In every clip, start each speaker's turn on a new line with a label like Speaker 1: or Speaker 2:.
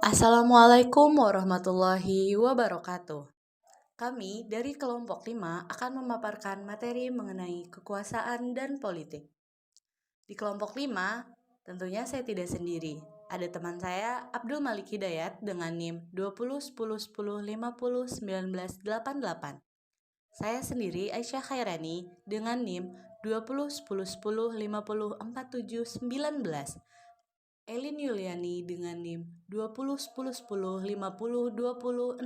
Speaker 1: Assalamualaikum warahmatullahi wabarakatuh. Kami dari kelompok 5 akan memaparkan materi mengenai kekuasaan dan politik. Di kelompok 5, tentunya saya tidak sendiri. Ada teman saya, Abdul Malik Hidayat dengan NIM 20 10 10 50 19 88. Saya sendiri, Aisyah Khairani, dengan NIM 20 10 10 50 47 19. Elin Yuliani dengan NIM 20 10 10 50 20 63.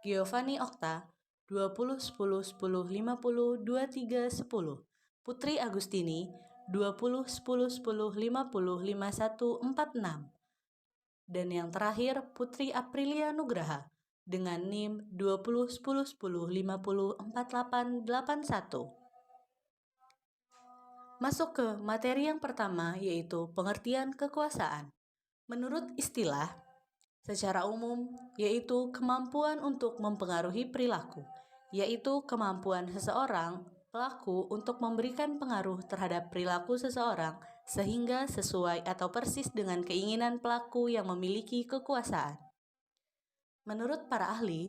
Speaker 1: Giovanni Okta 20 10 10 50 23 10. Putri Agustini 20 10 10 50 51 46. Dan yang terakhir Putri Aprilia Nugraha dengan NIM 20 10 10 50 48 81. Masuk ke materi yang pertama, yaitu pengertian kekuasaan. Menurut istilah, secara umum, yaitu kemampuan untuk mempengaruhi perilaku, yaitu kemampuan seseorang, pelaku untuk memberikan pengaruh terhadap perilaku seseorang sehingga sesuai atau persis dengan keinginan pelaku yang memiliki kekuasaan. Menurut para ahli,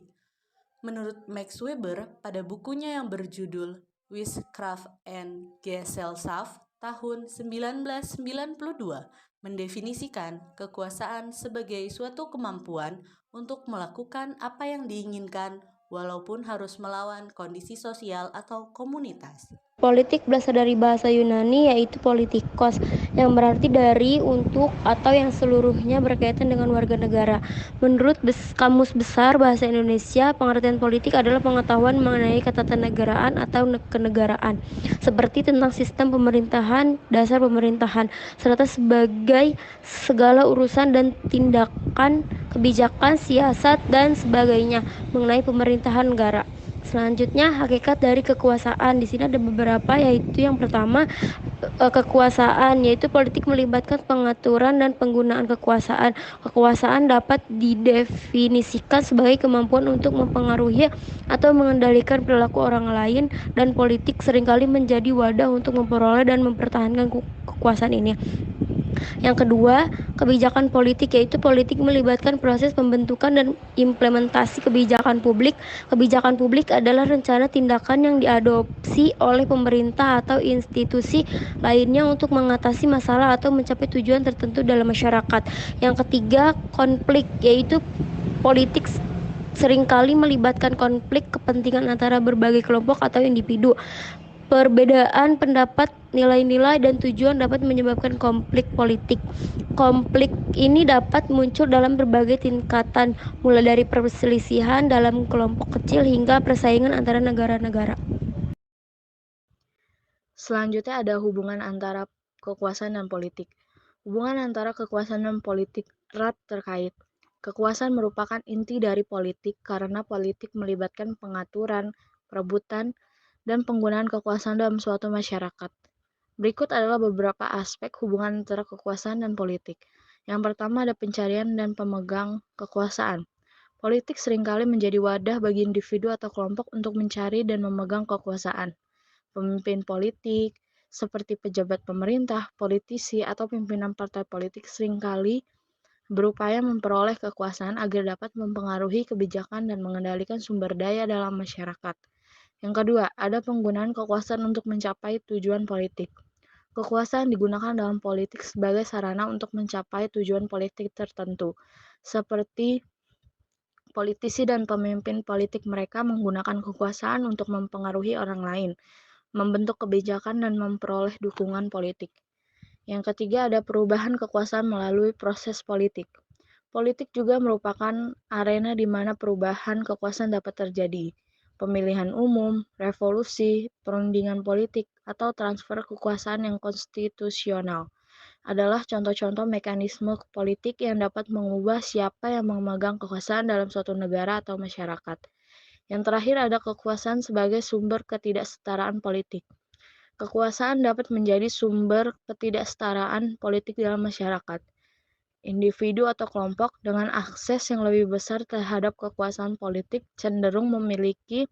Speaker 1: menurut Max Weber pada bukunya yang berjudul Witchcraft and Gesellschaft tahun 1992 mendefinisikan kekuasaan sebagai suatu kemampuan untuk melakukan apa yang diinginkan walaupun harus melawan kondisi sosial atau komunitas.
Speaker 2: Politik berasal dari bahasa Yunani yaitu politikos, yang berarti dari, untuk, atau yang seluruhnya berkaitan dengan warga negara. Menurut Kamus Besar Bahasa Indonesia, pengertian politik adalah pengetahuan mengenai ketatanegaraan atau kenegaraan, seperti tentang sistem pemerintahan, dasar pemerintahan, serta sebagai segala urusan dan tindakan, kebijakan, siasat, dan sebagainya mengenai pemerintahan negara. Selanjutnya, hakikat dari kekuasaan. Di sini ada beberapa, yaitu yang pertama, kekuasaan, yaitu politik melibatkan pengaturan dan penggunaan kekuasaan. Kekuasaan dapat didefinisikan sebagai kemampuan untuk mempengaruhi atau mengendalikan perilaku orang lain, dan politik seringkali menjadi wadah untuk memperoleh dan mempertahankan kekuasaan ini. Yang kedua, kebijakan politik, yaitu politik melibatkan proses pembentukan dan implementasi kebijakan publik. Kebijakan publik adalah rencana tindakan yang diadopsi oleh pemerintah atau institusi lainnya untuk mengatasi masalah atau mencapai tujuan tertentu dalam masyarakat. Yang ketiga, konflik, yaitu politik seringkali melibatkan konflik kepentingan antara berbagai kelompok atau individu. Perbedaan pendapat, nilai-nilai, dan tujuan dapat menyebabkan konflik politik. Konflik ini dapat muncul dalam berbagai tingkatan, mulai dari perselisihan dalam kelompok kecil hingga persaingan antara negara-negara.
Speaker 3: Selanjutnya ada hubungan antara kekuasaan dan politik. Hubungan antara kekuasaan dan politik erat terkait. Kekuasaan merupakan inti dari politik karena politik melibatkan pengaturan, perebutan, dan penggunaan kekuasaan dalam suatu masyarakat. Berikut adalah beberapa aspek hubungan antara kekuasaan dan politik. Yang pertama ada pencarian dan pemegang kekuasaan. Politik seringkali menjadi wadah bagi individu atau kelompok untuk mencari dan memegang kekuasaan. Pemimpin politik, seperti pejabat pemerintah, politisi, atau pimpinan partai politik seringkali berupaya memperoleh kekuasaan agar dapat mempengaruhi kebijakan dan mengendalikan sumber daya dalam masyarakat. Yang kedua, ada penggunaan kekuasaan untuk mencapai tujuan politik. Kekuasaan digunakan dalam politik sebagai sarana untuk mencapai tujuan politik tertentu, seperti politisi dan pemimpin politik mereka menggunakan kekuasaan untuk mempengaruhi orang lain, membentuk kebijakan, dan memperoleh dukungan politik. Yang ketiga ada perubahan kekuasaan melalui proses politik. Politik juga merupakan arena di mana perubahan kekuasaan dapat terjadi. Pemilihan umum, revolusi, perundingan politik, atau transfer kekuasaan yang konstitusional adalah contoh-contoh mekanisme politik yang dapat mengubah siapa yang memegang kekuasaan dalam suatu negara atau masyarakat. Yang terakhir ada kekuasaan sebagai sumber ketidaksetaraan politik. Kekuasaan dapat menjadi sumber ketidaksetaraan politik dalam masyarakat. Individu atau kelompok dengan akses yang lebih besar terhadap kekuasaan politik cenderung memiliki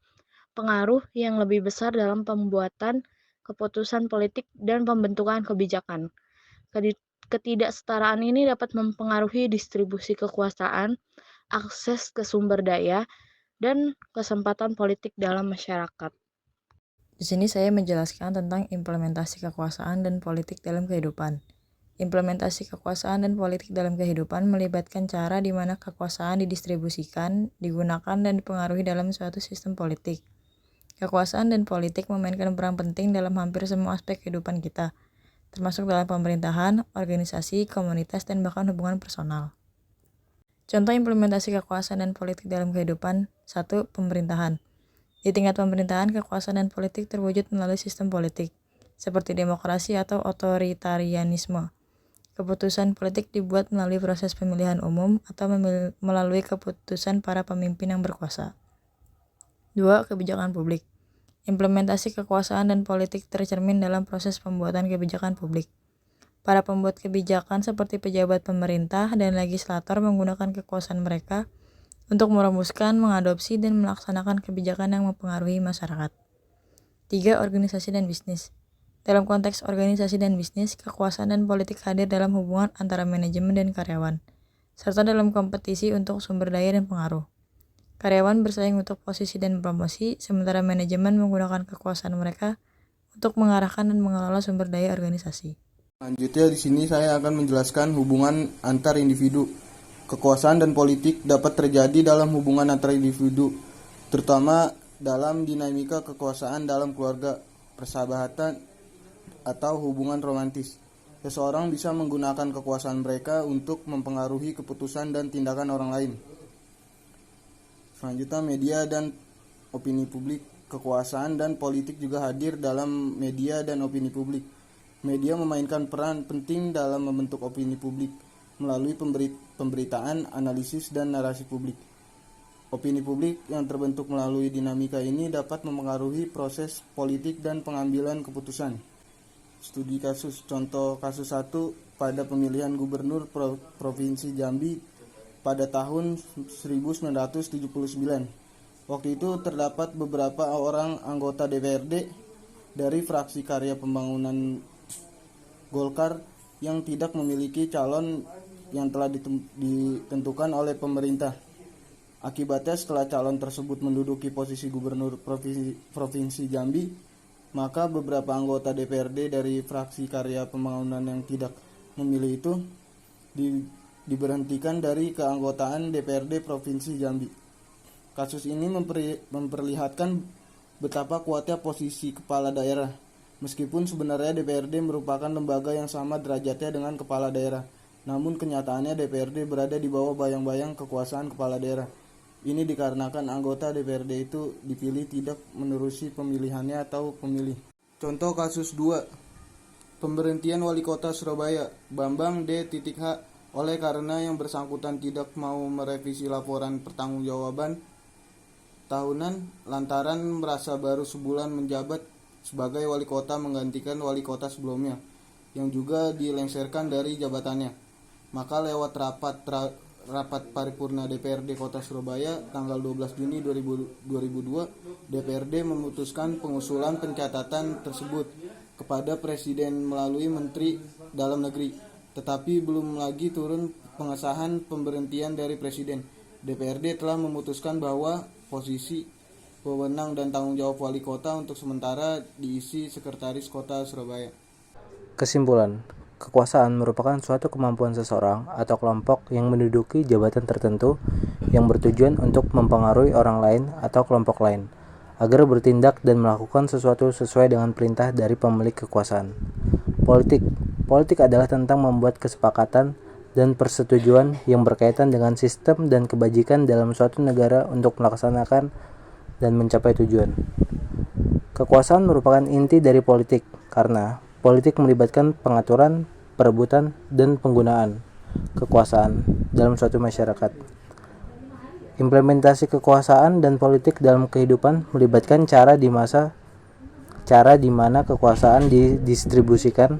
Speaker 3: pengaruh yang lebih besar dalam pembuatan keputusan politik dan pembentukan kebijakan. Ketidaksetaraan ini dapat mempengaruhi distribusi kekuasaan, akses ke sumber daya, dan kesempatan politik dalam masyarakat.
Speaker 4: Di sini saya menjelaskan tentang implementasi kekuasaan dan politik dalam kehidupan. Implementasi kekuasaan dan politik dalam kehidupan melibatkan cara di mana kekuasaan didistribusikan, digunakan, dan dipengaruhi dalam suatu sistem politik. Kekuasaan dan politik memainkan peran penting dalam hampir semua aspek kehidupan kita, termasuk dalam pemerintahan, organisasi, komunitas, dan bahkan hubungan personal. Contoh implementasi kekuasaan dan politik dalam kehidupan. 1. Pemerintahan. Di tingkat pemerintahan, kekuasaan dan politik terwujud melalui sistem politik, seperti demokrasi atau otoritarianisme. Keputusan politik dibuat melalui proses pemilihan umum atau melalui keputusan para pemimpin yang berkuasa. 2. Kebijakan publik. Implementasi kekuasaan dan politik tercermin dalam proses pembuatan kebijakan publik. Para pembuat kebijakan seperti pejabat pemerintah dan legislator menggunakan kekuasaan mereka untuk merumuskan, mengadopsi, dan melaksanakan kebijakan yang mempengaruhi masyarakat. 3. Organisasi dan bisnis. Dalam konteks organisasi dan bisnis, kekuasaan dan politik hadir dalam hubungan antara manajemen dan karyawan, serta dalam kompetisi untuk sumber daya dan pengaruh. Karyawan bersaing untuk posisi dan promosi, sementara manajemen menggunakan kekuasaan mereka untuk mengarahkan dan mengelola sumber daya organisasi.
Speaker 5: Selanjutnya di sini saya akan menjelaskan hubungan antar individu. Kekuasaan dan politik dapat terjadi dalam hubungan antar individu, terutama dalam dinamika kekuasaan dalam keluarga, persahabatan, atau hubungan romantis. Seseorang bisa menggunakan kekuasaan mereka untuk mempengaruhi keputusan dan tindakan orang lain. Selanjutnya, media dan opini publik. Kekuasaan dan politik juga hadir dalam media dan opini publik. Media memainkan peran penting dalam membentuk opini publik melalui pemberitaan, analisis, dan narasi publik. Opini publik yang terbentuk melalui dinamika ini dapat mempengaruhi proses politik dan pengambilan keputusan. Studi kasus. Contoh kasus 1 pada pemilihan gubernur Provinsi Jambi pada tahun 1979. Waktu itu terdapat beberapa orang anggota DPRD dari fraksi Karya Pembangunan Golkar yang tidak memiliki calon yang telah ditentukan oleh pemerintah. Akibatnya setelah calon tersebut menduduki posisi gubernur Provinsi Jambi, maka beberapa anggota DPRD dari fraksi Karya Pembangunan yang tidak memilih itu diberhentikan dari keanggotaan DPRD Provinsi Jambi. Kasus ini memperlihatkan betapa kuatnya posisi kepala daerah, meskipun sebenarnya DPRD merupakan lembaga yang sama derajatnya dengan kepala daerah. Namun kenyataannya DPRD berada di bawah bayang-bayang kekuasaan kepala daerah. Ini dikarenakan anggota DPRD itu dipilih tidak menerusi pemilihannya atau pemilih. Contoh kasus 2. Pemberhentian Wali Kota Surabaya, Bambang D.H. oleh karena yang bersangkutan tidak mau merevisi laporan pertanggungjawaban tahunan lantaran merasa baru sebulan menjabat sebagai wali kota menggantikan wali kota sebelumnya yang juga dilengsarkan dari jabatannya. Maka lewat rapat paripurna DPRD Kota Surabaya tanggal 12 Juni 2002, DPRD memutuskan pengusulan pencatatan tersebut kepada Presiden melalui Menteri Dalam Negeri, tetapi belum lagi turun pengesahan pemberhentian dari Presiden. DPRD telah memutuskan bahwa posisi wewenang dan tanggung jawab wali kota untuk sementara diisi Sekretaris Kota Surabaya.
Speaker 6: Kesimpulan, kekuasaan merupakan suatu kemampuan seseorang atau kelompok yang menduduki jabatan tertentu yang bertujuan untuk mempengaruhi orang lain atau kelompok lain agar bertindak dan melakukan sesuatu sesuai dengan perintah dari pemilik kekuasaan. Politik adalah tentang membuat kesepakatan dan persetujuan yang berkaitan dengan sistem dan kebajikan dalam suatu negara untuk melaksanakan dan mencapai tujuan. Kekuasaan merupakan inti dari politik karena politik melibatkan pengaturan, perebutan, dan penggunaan kekuasaan dalam suatu masyarakat. Implementasi kekuasaan dan politik dalam kehidupan melibatkan cara di mana kekuasaan didistribusikan,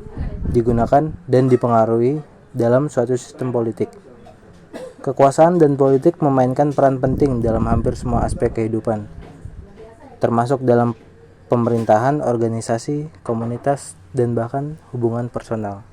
Speaker 6: digunakan, dan dipengaruhi dalam suatu sistem politik. Kekuasaan dan politik memainkan peran penting dalam hampir semua aspek kehidupan, termasuk dalam pemerintahan, organisasi, komunitas, dan bahkan hubungan personal.